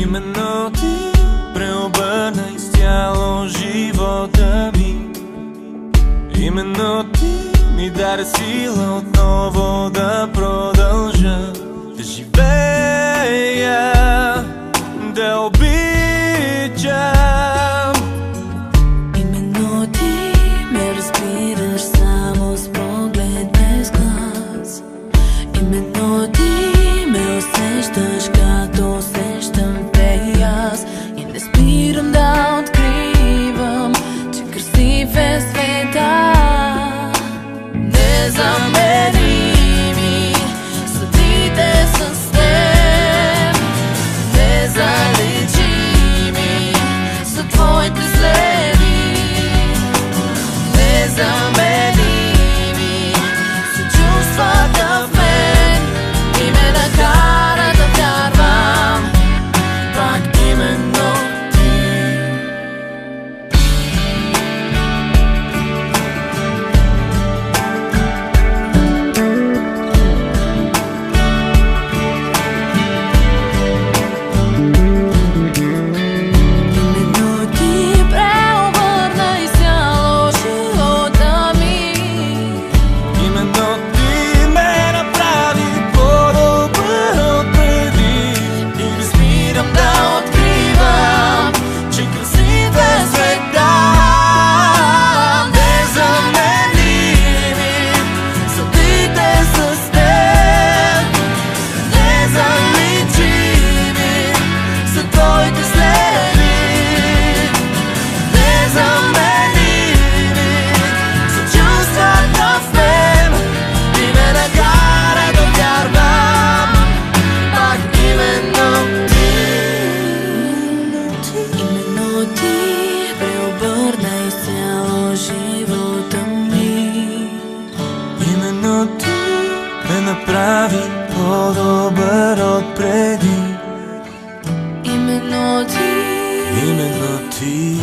Именно ти преобърна изцяло живота ми. Именно ти ми даде сила отново да продължа да живея, да обичам. Именно ти ме разбираш само с поглед без глас. Именно ти ме усещаш като усещам те и аз. И не спирам да откривам, че красив е света. Незаменими са трите с теб, незаличими са твоите следи, незаменими са чувствата в мен и ме накара да вярвам пак именно ти. Именно ти ме направи по-добър от преди. Именно ти. Именно ти.